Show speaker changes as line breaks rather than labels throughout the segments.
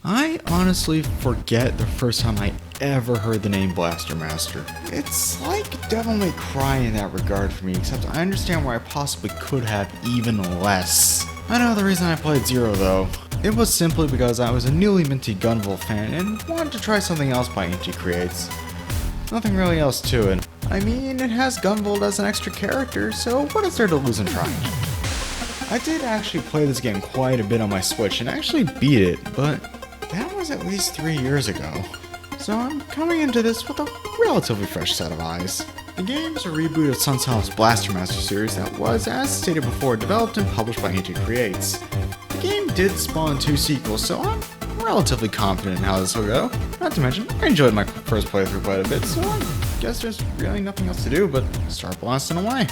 I honestly forget the first time I ever heard the name Blaster Master. It's like Devil May Cry in that regard for me, except I understand where I possibly could have even less. I know the reason I played Zero though. It was simply because I was a newly minted Gunvolt fan and wanted to try something else by Inti Creates. Nothing really else to it. I mean, it has Gunvolt as an extra character, so what is there to lose in trying? I did actually play this game quite a bit on my Switch and actually beat it, but that was at least 3 years ago. So I'm coming into this with a relatively fresh set of eyes. The game is a reboot of Sunsoft's Baster Master series that was, as stated before, developed and published by Inti Creates. The game did spawn 2 sequels, so I'm relatively confident in how this will go. Not to mention, I enjoyed my first playthrough quite a bit, so I guess there's really nothing else to do but start blasting away.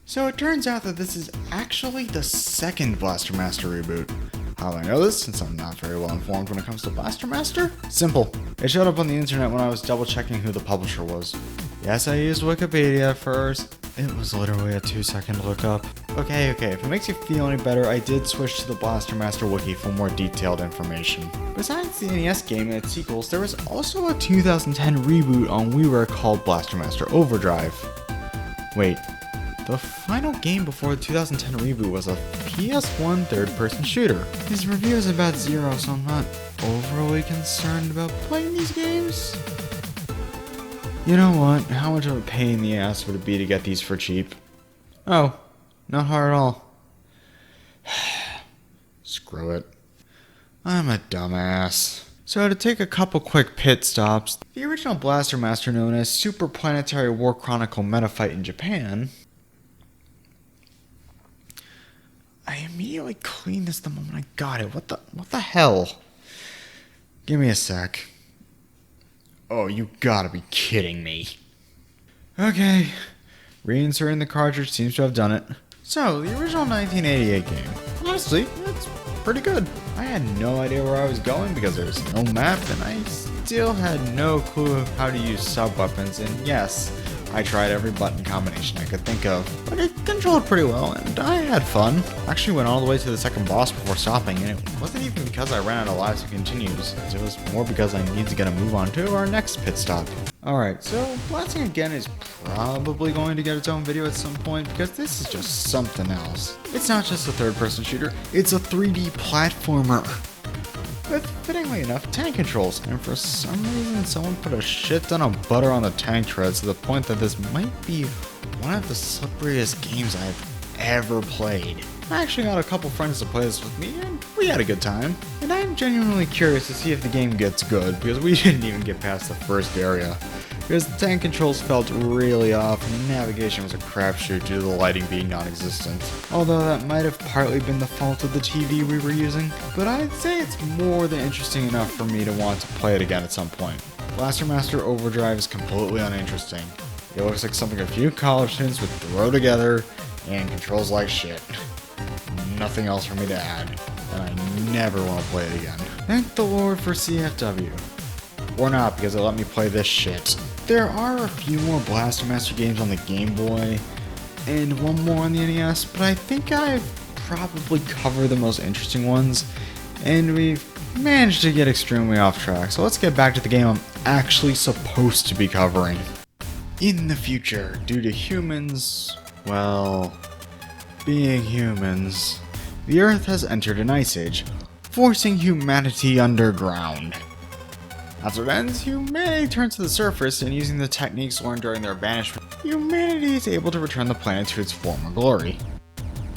So it turns out that this is actually the second Blaster Master reboot. How do I know this, since I'm not very well informed when it comes to Blaster Master? Simple. It showed up on the internet when I was double checking who the publisher was. Yes, I used Wikipedia at first. It was literally a 2-second lookup. Okay, if it makes you feel any better, I did switch to the Blaster Master wiki for more detailed information. Besides the NES game and its sequels, there was also a 2010 reboot on WiiWare called Blaster Master Overdrive. Wait. The final game before the 2010 reboot was a PS1 third-person shooter. His review is about Zero, so I'm not overly concerned about playing these games. You know what? How much of a pain in the ass would it be to get these for cheap? Oh, not hard at all. Screw it. I'm a dumbass. So to take a couple quick pit stops, the original Blaster Master known as Super Planetary War Chronicle Metafight in Japan. I immediately cleaned this the moment I got it. What the hell? Give me a sec. Oh, you gotta be kidding me. Okay. Reinserting the cartridge seems to have done it. So, the original 1988 game. Honestly, it's pretty good. I had no idea where I was going because there was no map, and I still had no clue how to use sub-weapons, and yes, I tried every button combination I could think of, but it controlled pretty well, and I had fun. I actually went all the way to the second boss before stopping, and it wasn't even because I ran out of lives and continues. It was more because I needed to get a move on to our next pit stop. Alright, so blasting again is probably going to get its own video at some point, because this is just something else. It's not just a third-person shooter, it's a 3D platformer. With, fittingly enough, tank controls, and for some reason someone put a shit ton of butter on the tank treads to the point that this might be one of the slipperiest games I've ever played. I actually got a couple friends to play this with me, and we had a good time. And I'm genuinely curious to see if the game gets good, because we didn't even get past the first area. Because the tank controls felt really off, and the navigation was a crapshoot due to the lighting being non-existent. Although that might have partly been the fault of the TV we were using, but I'd say it's more than interesting enough for me to want to play it again at some point. Blaster Master Overdrive is completely uninteresting. It looks like something a few college students would throw together, and controls like shit. Nothing else for me to add, and I never want to play it again. Thank the Lord for CFW. Or not, because it let me play this shit. There are a few more Blaster Master games on the Game Boy, and one more on the NES, but I think I've probably covered the most interesting ones, and we've managed to get extremely off track, so let's get back to the game I'm actually supposed to be covering. In the future, due to humans, well, being humans, the Earth has entered an ice age, forcing humanity underground. After it ends, humanity turns to the surface, and using the techniques learned during their banishment, humanity is able to return the planet to its former glory.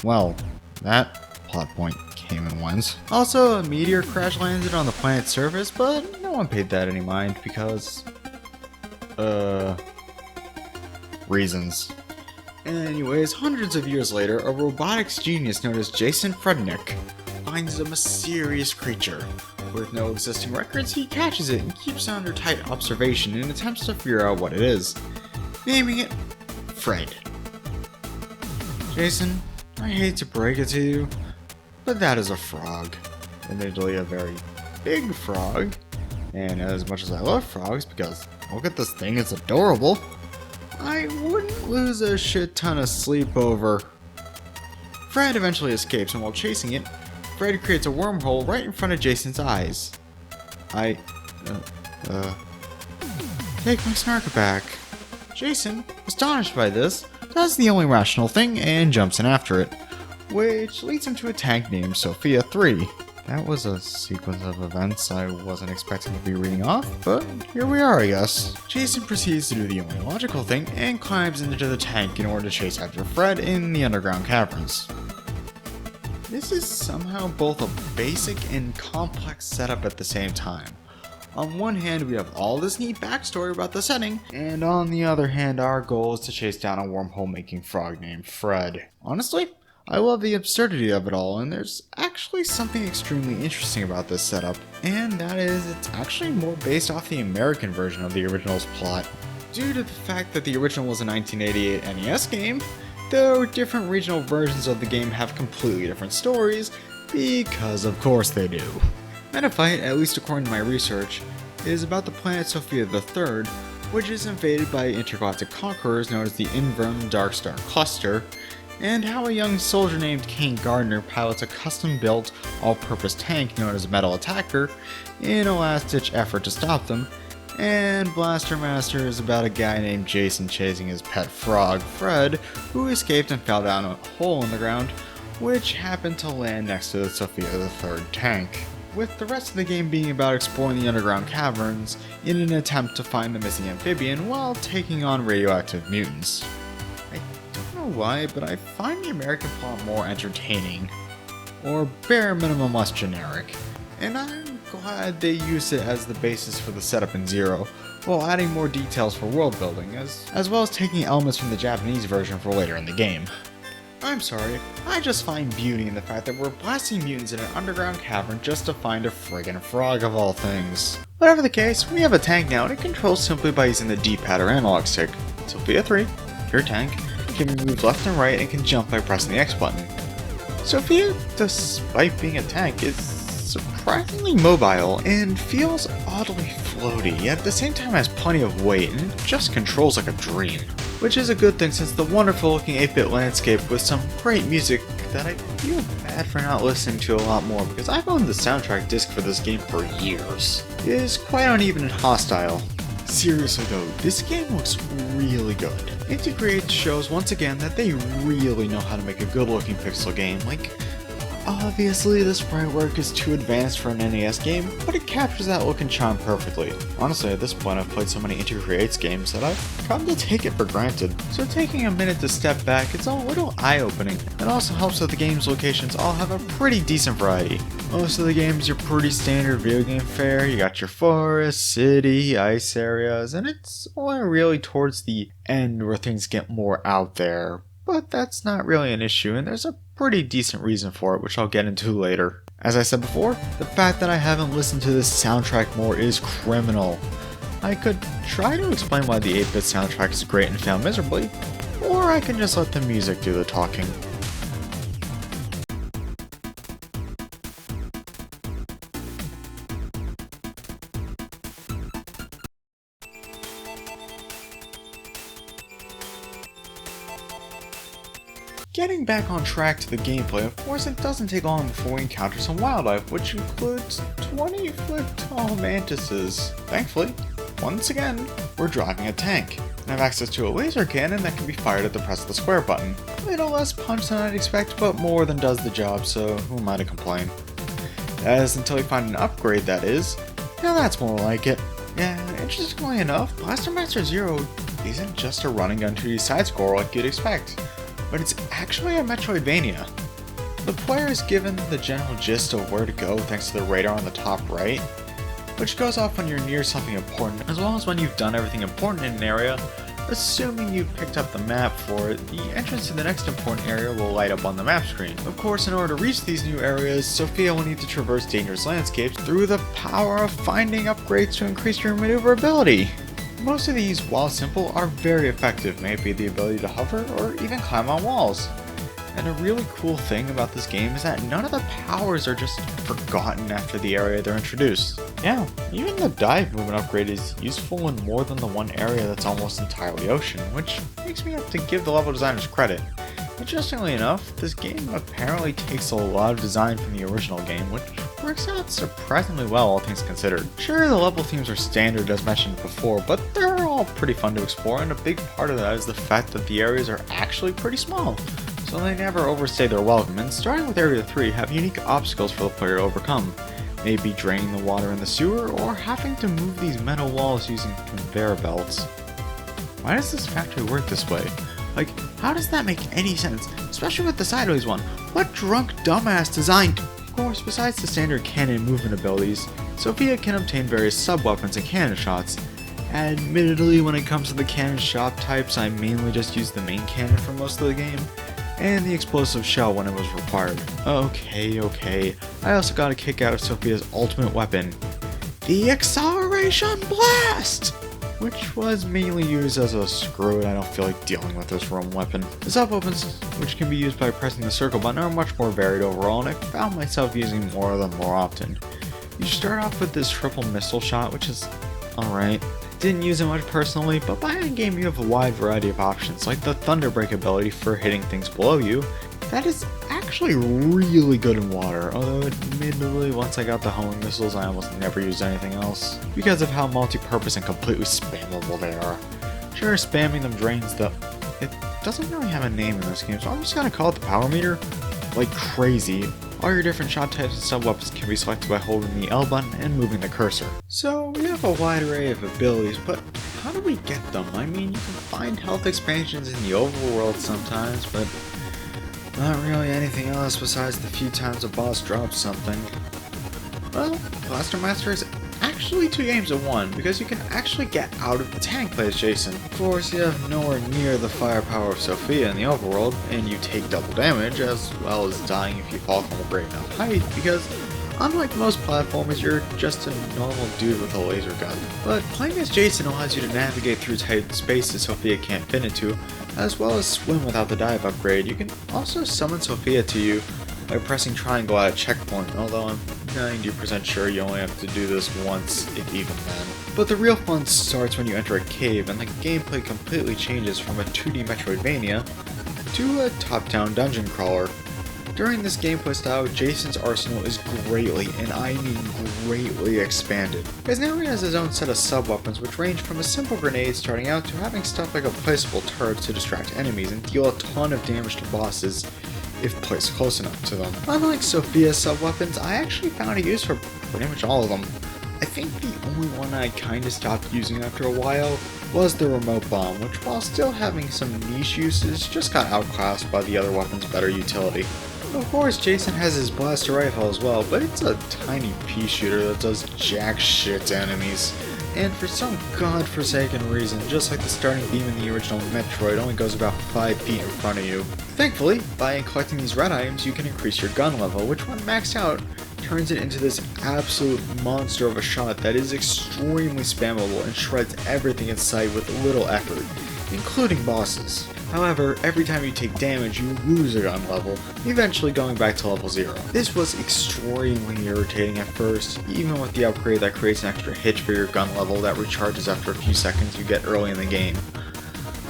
Well, that plot point came and went. Also, a meteor crash landed on the planet's surface, but no one paid that any mind because... reasons. Anyways, hundreds of years later, a robotics genius known as Jason Frednick finds a mysterious creature. With no existing records, he catches it and keeps it under tight observation and attempts to figure out what it is, naming it Fred. Jason, I hate to break it to you, but that is a frog. Admittedly a very big frog, and as much as I love frogs because look at this thing, it's adorable, I wouldn't lose a shit ton of sleep over. Fred eventually escapes, and while chasing it, Fred creates a wormhole right in front of Jason's eyes. Take my Snarker back. Jason, astonished by this, does the only rational thing and jumps in after it, which leads him to a tank named Sophia 3. That was a sequence of events I wasn't expecting to be reading off, but here we are, I guess. Jason proceeds to do the only logical thing and climbs into the tank in order to chase after Fred in the underground caverns. This is somehow both a basic and complex setup at the same time. On one hand, we have all this neat backstory about the setting, and on the other hand, our goal is to chase down a wormhole-making frog named Fred. Honestly, I love the absurdity of it all, and there's actually something extremely interesting about this setup, and that is it's actually more based off the American version of the original's plot. Due to the fact that the original was a 1988 NES game, though different regional versions of the game have completely different stories, because of course they do. Metafight, at least according to my research, is about the planet Sophia III, which is invaded by intergalactic conquerors known as the Inverness Dark Star Cluster, and how a young soldier named Kane Gardner pilots a custom-built, all-purpose tank known as Metal Attacker in a last-ditch effort to stop them, and Blaster Master is about a guy named Jason chasing his pet frog, Fred, who escaped and fell down a hole in the ground, which happened to land next to the Sophia III tank, with the rest of the game being about exploring the underground caverns in an attempt to find the missing amphibian while taking on radioactive mutants. I don't know why, but I find the American plot more entertaining, or bare minimum less generic, and I'm glad they used it as the basis for the setup in Zero, while adding more details for world building, as well as taking elements from the Japanese version for later in the game. I'm sorry, I just find beauty in the fact that we're blasting mutants in an underground cavern just to find a friggin' frog of all things. Whatever the case, we have a tank now and it controls simply by using the D-pad or analog stick. Sophia 3, your tank, can be moved left and right and can jump by pressing the X button. Sophia, despite being a tank, is surprisingly mobile and feels oddly floaty, yet at the same time has plenty of weight and it just controls like a dream. Which is a good thing since the wonderful looking 8-bit landscape with some great music that I feel bad for not listening to a lot more because I've owned the soundtrack disc for this game for years, is quite uneven and hostile. Seriously though, this game looks really good. Inti Creates shows once again that they really know how to make a good looking pixel game. Like, obviously the sprite work is too advanced for an NES game, but it captures that look and charm perfectly. Honestly, at this point I've played so many Inti Creates games that I've come to take it for granted. So taking a minute to step back, it's a little eye-opening. It also helps that the game's locations all have a pretty decent variety. Most of the games are pretty standard video game fare. You got your forest, city, ice areas, and it's only really towards the end where things get more out there. But that's not really an issue, and there's a pretty decent reason for it, which I'll get into later. As I said before, the fact that I haven't listened to this soundtrack more is criminal. I could try to explain why the 8-bit soundtrack is great and fail miserably, or I can just let the music do the talking. Getting back on track to the gameplay, of course it doesn't take long before we encounter some wildlife, which includes 20-foot-tall mantises. Thankfully, once again, we're driving a tank, and have access to a laser cannon that can be fired at the press of the square button. A little less punch than I'd expect, but more than does the job, so who am I to complain? That is until we find an upgrade, that is. Now that's more like it. Yeah, interestingly enough, Baster Master Zero isn't just a running gun 2D side-scroller like you'd expect, but it's actually a Metroidvania. The player is given the general gist of where to go thanks to the radar on the top right, which goes off when you're near something important, as well as when you've done everything important in an area. Assuming you've picked up the map for it, the entrance to the next important area will light up on the map screen. Of course, in order to reach these new areas, Sophia will need to traverse dangerous landscapes through the power of finding upgrades to increase your maneuverability. Most of these, while simple, are very effective, may it be the ability to hover or even climb on walls. And a really cool thing about this game is that none of the powers are just forgotten after the area they're introduced. Yeah, even the dive movement upgrade is useful in more than the one area that's almost entirely ocean, which makes me have to give the level designers credit. Interestingly enough, this game apparently takes a lot of design from the original game, which works out surprisingly well all things considered. Sure, the level themes are standard as mentioned before, but they're all pretty fun to explore, and a big part of that is the fact that the areas are actually pretty small, so they never overstay their welcome, and starting with Area 3 have unique obstacles for the player to overcome. Maybe draining the water in the sewer, or having to move these metal walls using conveyor belts. Why does this factory work this way? Like, how does that make any sense? Especially with the sideways one. What drunk dumbass designed? Of course, besides the standard cannon movement abilities, Sophia can obtain various sub-weapons and cannon shots. Admittedly, when it comes to the cannon shot types, I mainly just use the main cannon for most of the game, and the explosive shell when it was required. Okay. I also got a kick out of Sophia's ultimate weapon, the Acceleration Blast! Which was mainly used as a screw, and I don't feel like dealing with this roam weapon. The sub-weapons, which can be used by pressing the circle button, are much more varied overall, and I found myself using more of them more often. You start off with this triple missile shot, which is alright. Didn't use it much personally, but by endgame you have a wide variety of options, like the Thunder Break ability for hitting things below you. That is actually really good in water, although admittedly once I got the homing missiles I almost never used anything else, because of how multi-purpose and completely spammable they are. Sure, spamming them drains it doesn't really have a name in this game, so I'm just gonna call it the power meter. Like crazy. All your different shot types and sub-weapons can be selected by holding the L button and moving the cursor. So we have a wide array of abilities, but how do we get them? I mean, you can find health expansions in the overworld sometimes, but not really anything else besides the few times a boss drops something. Well, Baster Master is actually 2 games in 1, because you can actually get out of the tank play as Jason. Of course, you have nowhere near the firepower of Sophia in the overworld, and you take double damage, as well as dying if you fall from a great enough height, because unlike most platformers, you're just a normal dude with a laser gun. But playing as Jason allows you to navigate through tight spaces Sophia can't fit into, as well as swim without the dive upgrade. You can also summon Sophia to you by pressing triangle at a checkpoint, although I'm 90% sure you only have to do this once, if even then. But the real fun starts when you enter a cave, and the gameplay completely changes from a 2D Metroidvania to a top-down dungeon crawler. During this gameplay style, Jason's arsenal is greatly, and I mean greatly, expanded. Because now he has his own set of sub-weapons which range from a simple grenade starting out to having stuff like a placeable turret to distract enemies and deal a ton of damage to bosses if placed close enough to them. Unlike Sophia's sub-weapons, I actually found a use for pretty much all of them. I think the only one I kinda stopped using after a while was the remote bomb, which while still having some niche uses, just got outclassed by the other weapon's better utility. Of course, Jason has his blaster rifle as well, but it's a tiny pea shooter that does jack shit to enemies. And for some godforsaken reason, just like the starting beam in the original Metroid, only goes about 5 feet in front of you. Thankfully, by collecting these red items, you can increase your gun level, which when maxed out, turns it into this absolute monster of a shot that is extremely spammable and shreds everything in sight with little effort, including bosses. However, every time you take damage, you lose a gun level, eventually going back to level 0. This was extremely irritating at first, even with the upgrade that creates an extra hitch for your gun level that recharges after a few seconds you get early in the game.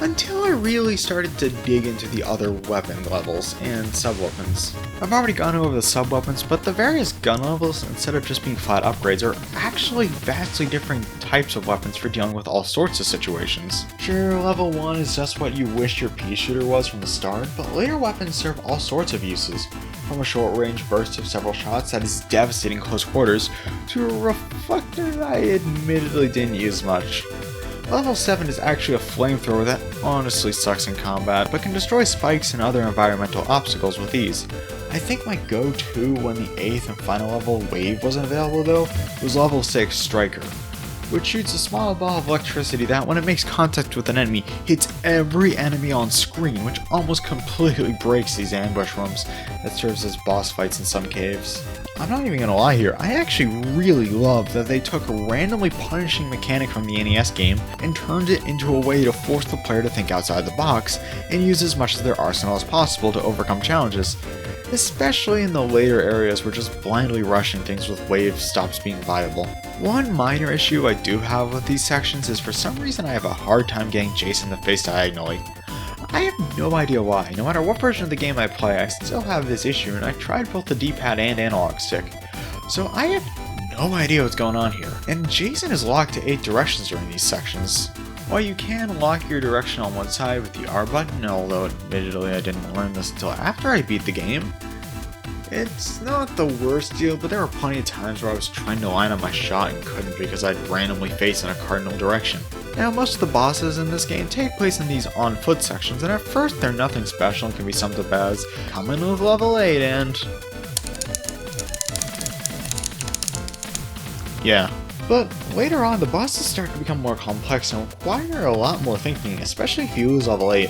Until I really started to dig into the other weapon levels and sub-weapons. I've already gone over the sub-weapons, but the various gun levels, instead of just being flat upgrades, are actually vastly different types of weapons for dealing with all sorts of situations. Sure, level 1 is just what you wish your pea shooter was from the start, but later weapons serve all sorts of uses. From a short-range burst of several shots that is devastating close quarters, to a reflector that I admittedly didn't use much. Level 7 is actually a flamethrower that honestly sucks in combat, but can destroy spikes and other environmental obstacles with ease. I think my go-to when the 8th and final level Wave wasn't available though, was level 6 Striker. which shoots a small ball of electricity that, when it makes contact with an enemy, hits every enemy on screen, which almost completely breaks these ambush rooms that serves as boss fights in some caves. I'm not even gonna lie here, I actually really love that they took a randomly punishing mechanic from the NES game and turned it into a way to force the player to think outside the box and use as much of their arsenal as possible to overcome challenges, especially in the later areas where just blindly rushing things with waves stops being viable. One minor issue I do have with these sections is for some reason I have a hard time getting Jason to face diagonally. I have no idea why. No matter what version of the game I play, I still have this issue, and I tried both the D-pad and analog stick. So I have no idea what's going on here. And Jason is locked to 8 directions during these sections. While you can lock your direction on one side with the R button, although admittedly I didn't learn this until after I beat the game, it's not the worst deal, but there were plenty of times where I was trying to line up my shot and couldn't because I'd randomly face in a cardinal direction. Now, most of the bosses in this game take place in these on-foot sections, and at first they're nothing special and can be summed up as, come in with level 8 and... yeah. But later on, the bosses start to become more complex and require a lot more thinking, especially if you lose level 8.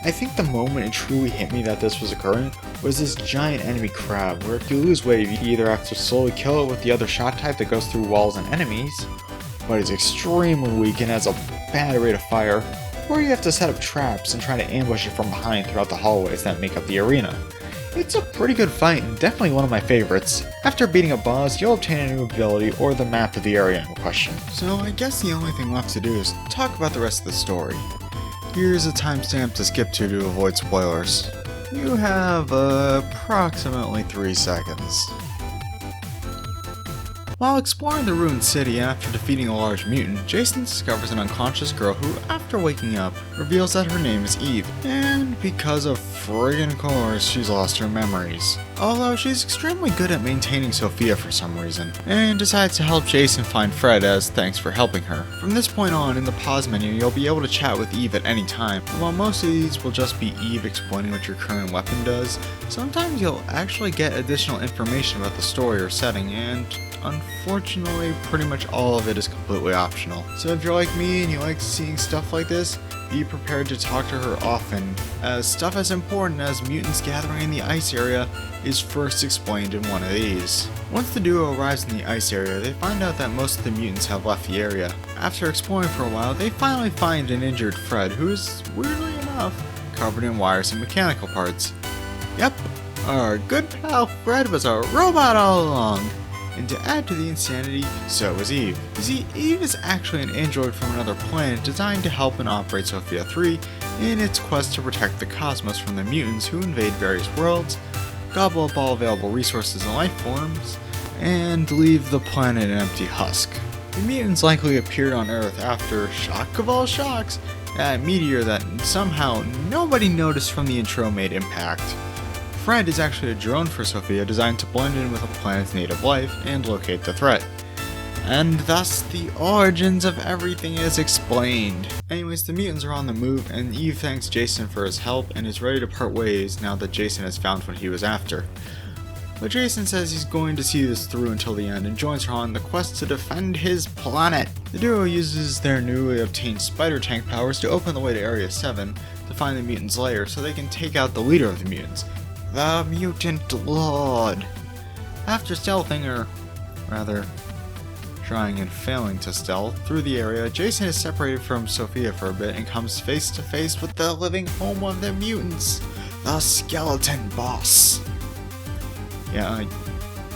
I think the moment it truly hit me that this was occurring was this giant enemy crab, where if you lose wave, you either have to slowly kill it with the other shot type that goes through walls and enemies, but is extremely weak and has a bad rate of fire, or you have to set up traps and try to ambush it from behind throughout the hallways that make up the arena. It's a pretty good fight and definitely one of my favorites. After beating a boss, you'll obtain a new ability or the map of the area in question. So I guess the only thing left to do is talk about the rest of the story. Here's a timestamp to skip to avoid spoilers. You have approximately 3 seconds. While exploring the ruined city and after defeating a large mutant, Jason discovers an unconscious girl who, after waking up, reveals that her name is Eve, and because of friggin' course, she's lost her memories. Although she's extremely good at maintaining Sophia for some reason, and decides to help Jason find Fred as thanks for helping her. From this point on, in the pause menu, you'll be able to chat with Eve at any time, and while most of these will just be Eve explaining what your current weapon does, sometimes you'll actually get additional information about the story or setting, and unfortunately, pretty much all of it is completely optional. So if you're like me and you like seeing stuff like this, be prepared to talk to her often, as stuff as important as mutants gathering in the ice area is first explained in one of these. Once the duo arrives in the ice area, they find out that most of the mutants have left the area. After exploring for a while, they finally find an injured Fred, who is, weirdly enough, covered in wires and mechanical parts. Yep, our good pal Fred was a robot all along. And to add to the insanity, so was Eve. See, Eve is actually an android from another planet designed to help and operate Sophia 3 in its quest to protect the cosmos from the mutants who invade various worlds, gobble up all available resources and life forms, and leave the planet an empty husk. The mutants likely appeared on Earth after, shock of all shocks, a meteor that somehow nobody noticed from the intro made impact. Fred is actually a drone for Sophia designed to blend in with a planet's native life and locate the threat. And thus, the origins of everything is explained. Anyways, the mutants are on the move, and Eve thanks Jason for his help and is ready to part ways now that Jason has found what he was after. But Jason says he's going to see this through until the end and joins her on the quest to defend his planet. The duo uses their newly obtained spider tank powers to open the way to Area 7 to find the mutant's lair so they can take out the leader of the mutants, the Mutant Lord. After stealthing, or rather, trying and failing to stealth through the area, Jason is separated from Sophia for a bit and comes face to face with the living home of the mutants, the Skeleton Boss. Yeah, I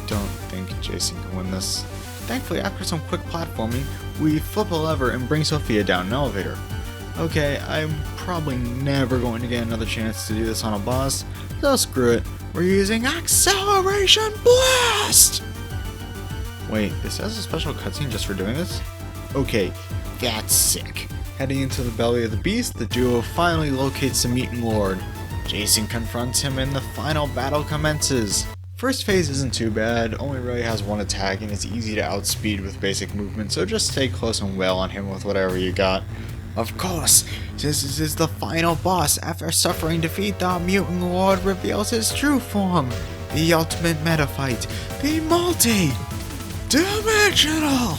don't think Jason can win this. Thankfully, after some quick platforming, we flip a lever and bring Sophia down an elevator. Okay, I'm probably never going to get another chance to do this on a boss, so screw it. We're using Acceleration Blast! Wait, this has a special cutscene just for doing this? Okay, that's sick. Heading into the belly of the beast, the duo finally locates the Mutant Lord. Jason confronts him and the final battle commences. First phase isn't too bad, only really has one attack and is easy to outspeed with basic movement, so just stay close and wail on him with whatever you got. Of course, this is the final boss. After suffering defeat, the Mutant Lord reveals his true form. The ultimate meta fight. The multi-dimensional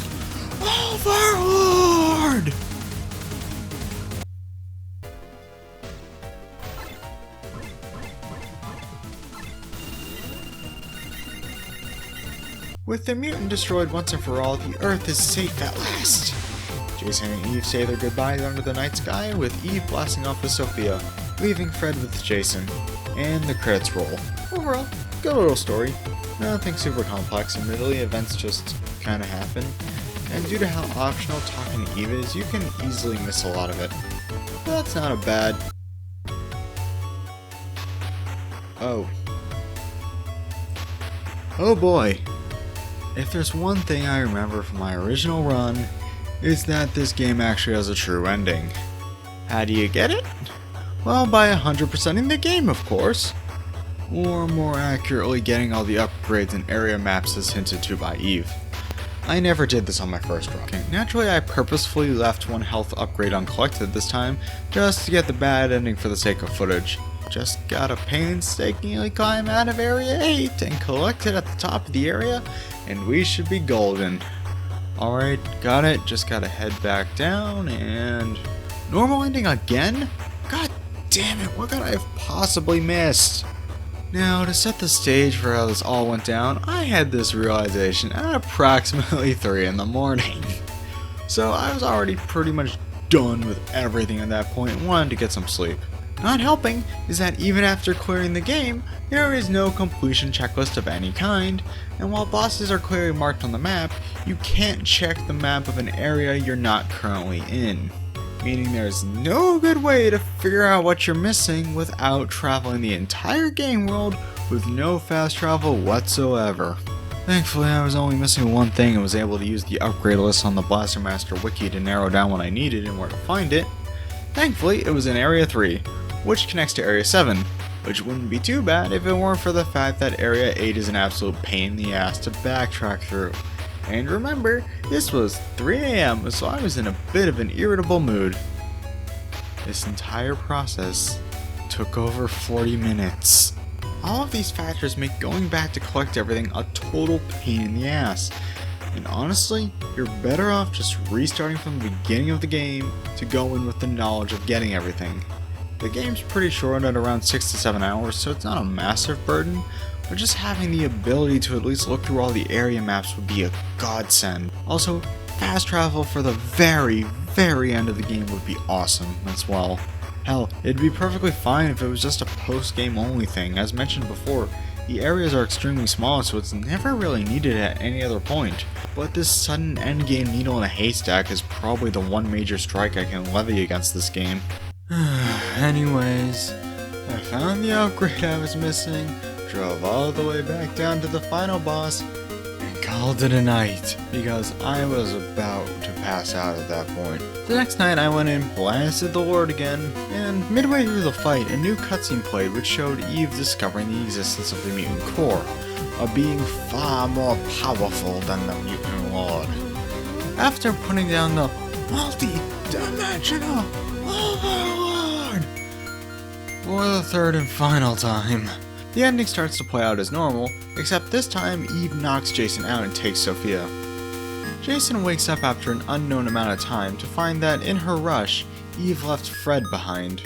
Overlord! With the mutant destroyed once and for all, the Earth is safe at last. Jason and Eve say their goodbyes under the night sky, with Eve blasting off with Sophia, leaving Fred with Jason, and the credits roll. Overall, good little story. Nothing super complex, admittedly, events just kinda happen, and due to how optional talking to Eve is, you can easily miss a lot of it. But that's not a bad... Oh boy. If there's one thing I remember from my original run, it's that this game actually has a true ending. How do you get it? Well, by 100%ing the game, of course. Or more accurately, getting all the upgrades and area maps as hinted to by Eve. I never did this on my first run. Naturally, I purposefully left one health upgrade uncollected this time, just to get the bad ending for the sake of footage. Just gotta painstakingly climb out of Area 8 and collect it at the top of the area, and we should be golden. Alright, got it, just gotta head back down, and... normal ending again? God damn it, what could I have possibly missed? Now, to set the stage for how this all went down, I had this realization at approximately 3 in the morning. So I was already pretty much done with everything at that point and wanted to get some sleep. Not helping is that even after clearing the game, there is no completion checklist of any kind, and while bosses are clearly marked on the map, you can't check the map of an area you're not currently in. Meaning there's no good way to figure out what you're missing without traveling the entire game world with no fast travel whatsoever. Thankfully, I was only missing one thing and was able to use the upgrade list on the Baster Master wiki to narrow down what I needed and where to find it. Thankfully, it was in Area 3, which connects to Area 7, which wouldn't be too bad if it weren't for the fact that Area 8 is an absolute pain in the ass to backtrack through. And remember, this was 3 AM, so I was in a bit of an irritable mood. This entire process took over 40 minutes. All of these factors make going back to collect everything a total pain in the ass. And honestly, you're better off just restarting from the beginning of the game to go in with the knowledge of getting everything. The game's pretty short at around 6 to 7 hours, so it's not a massive burden, but just having the ability to at least look through all the area maps would be a godsend. Also, fast travel for the very end of the game would be awesome as well. Hell, it'd be perfectly fine if it was just a post-game only thing. As mentioned before, the areas are extremely small, so it's never really needed at any other point. But this sudden endgame needle in a haystack is probably the one major strike I can levy against this game. Anyways, I found the upgrade I was missing, drove all the way back down to the final boss, and called it a night, because I was about to pass out at that point. The next night I went in, blasted the Lord again, and midway through the fight a new cutscene played which showed Eve discovering the existence of the mutant core, a being far more powerful than the mutant Lord. After putting down the multi-dimensional Overlord for the third and final time, the ending starts to play out as normal, except this time Eve knocks Jason out and takes Sophia. Jason wakes up after an unknown amount of time to find that in her rush, Eve left Fred behind.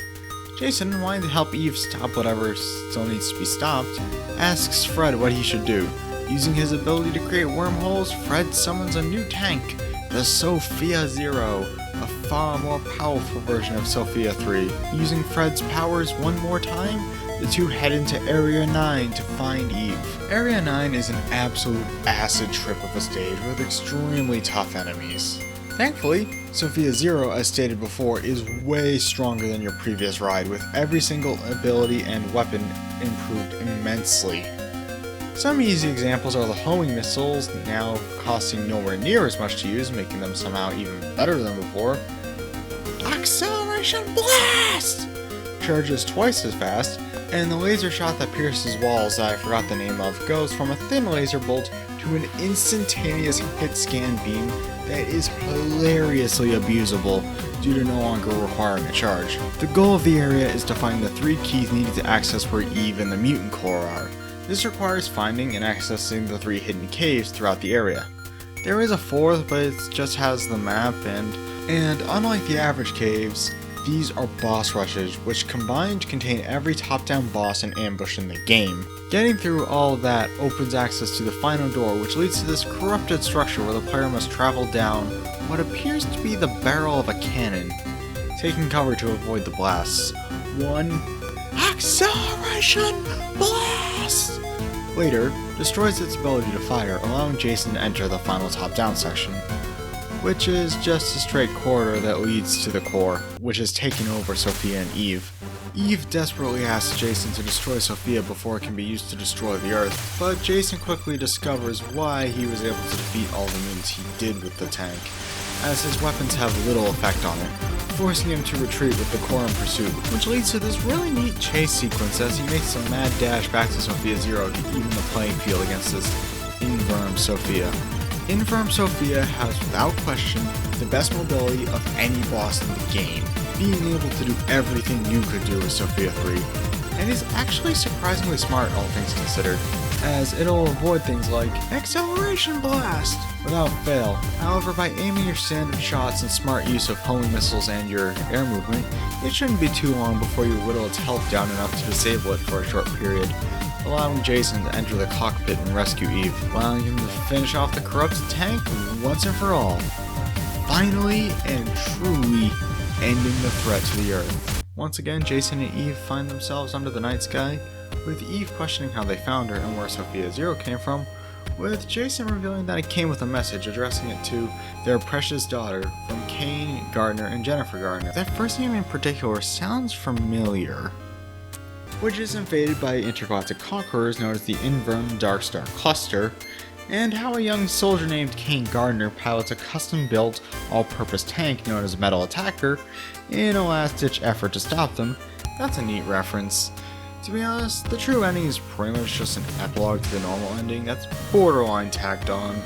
Jason, wanting to help Eve stop whatever still needs to be stopped, asks Fred what he should do. Using his ability to create wormholes, Fred summons a new tank, the Sophia Zero, a far more powerful version of Sophia 3. Using Fred's powers one more time, the two head into Area 9 to find Eve. Area 9 is an absolute acid trip of a stage with extremely tough enemies. Thankfully, Sophia Zero, as stated before, is way stronger than your previous ride, with every single ability and weapon improved immensely. Some easy examples are the homing missiles, now costing nowhere near as much to use, making them somehow even better than before. Acceleration Blast! Charges twice as fast, and the laser shot that pierces walls that I forgot the name of goes from a thin laser bolt to an instantaneous hit scan beam that is hilariously abusable due to no longer requiring a charge. The goal of the area is to find the 3 keys needed to access where Eve and the mutant core are. This requires finding and accessing the 3 hidden caves throughout the area. There is a fourth, but it just has the map, and unlike the average caves, these are boss rushes, which combined contain every top-down boss and ambush in the game. Getting through all of that opens access to the final door, which leads to this corrupted structure where the player must travel down what appears to be the barrel of a cannon, taking cover to avoid the blasts. One acceleration blast! Later, destroys its ability to fire, allowing Jason to enter the final top-down section, which is just a straight corridor that leads to the core, which is taking over Sophia and Eve. Eve desperately asks Jason to destroy Sophia before it can be used to destroy the Earth, but Jason quickly discovers why he was able to defeat all the mutants he did with the tank, as his weapons have little effect on it, forcing him to retreat with the core in pursuit, which leads to this really neat chase sequence as he makes a mad dash back to Sophia Zero to even the playing field against this infirm Sophia. Infirm Sophia has, without question, the best mobility of any boss in the game, being able to do everything you could do with Sophia 3, and is actually surprisingly smart all things considered, as it'll avoid things like acceleration blast without fail. However, by aiming your standard shots and smart use of homing missiles and your air movement, it shouldn't be too long before you whittle its health down enough to disable it for a short period, allowing Jason to enter the cockpit and rescue Eve, allowing him to finish off the corrupted tank once and for all, finally and truly ending the threat to the Earth. Once again, Jason and Eve find themselves under the night sky, with Eve questioning how they found her and where Sophia Zero came from, with Jason revealing that it came with a message addressing it to their precious daughter from Kane Gardner and Jennifer Gardner. That first name in particular sounds familiar, which is invaded by intergalactic conquerors known as the Infirm Darkstar Cluster, and how a young soldier named Kane Gardner pilots a custom-built, all-purpose tank known as Metal Attacker in a last-ditch effort to stop them. That's a neat reference. To be honest, the true ending is pretty much just an epilogue to the normal ending that's borderline tacked on,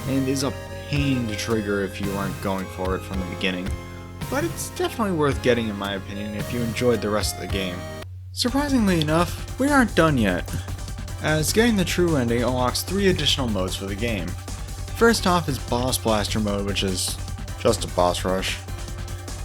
and is a pain to trigger if you aren't going for it from the beginning, but it's definitely worth getting in my opinion if you enjoyed the rest of the game. Surprisingly enough, we aren't done yet, as getting the true ending unlocks 3 additional modes for the game. First off is Boss Blaster mode, which is just a boss rush.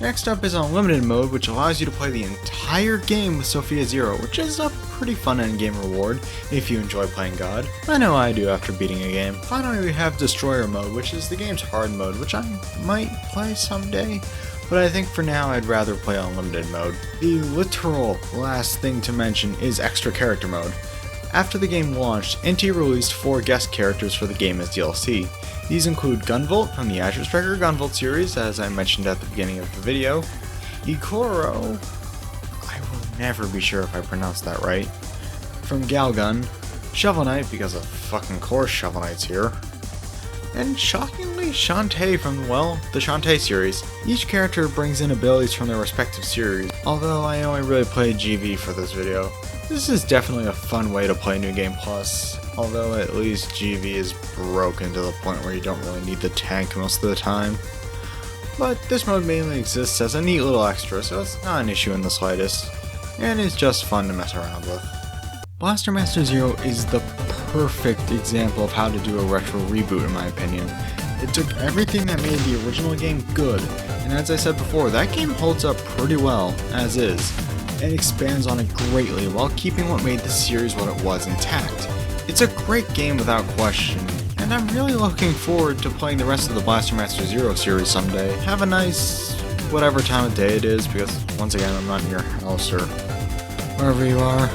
Next up is Unlimited mode, which allows you to play the entire game with Sophia Zero, which is a pretty fun endgame reward if you enjoy playing God. I know I do after beating a game. Finally, we have Destroyer mode, which is the game's hard mode, which I might play someday, but I think for now I'd rather play Unlimited mode. The literal last thing to mention is Extra Character mode. After the game launched, Inti released 4 guest characters for the game as DLC. These include Gunvolt from the Baster Striker Gunvolt series, as I mentioned at the beginning of the video, Ikoro, I will never be sure if I pronounced that right, from Galgun, Shovel Knight, because of fucking course Shovel Knight's here, and shockingly Shantae from, well, the Shantae series. Each character brings in abilities from their respective series, although I only really played GV for this video. This is definitely a fun way to play New Game Plus, although at least GV is broken to the point where you don't really need the tank most of the time. But this mode mainly exists as a neat little extra, so it's not an issue in the slightest, and it's just fun to mess around with. Baster Master Zero is the perfect example of how to do a retro reboot in my opinion. It took everything that made the original game good, and as I said before, that game holds up pretty well, as is, and expands on it greatly while keeping what made the series what it was intact. It's a great game without question, and I'm really looking forward to playing the rest of the Baster Master Zero series someday. Have a nice whatever time of day it is, because once again I'm not in your house or wherever you are.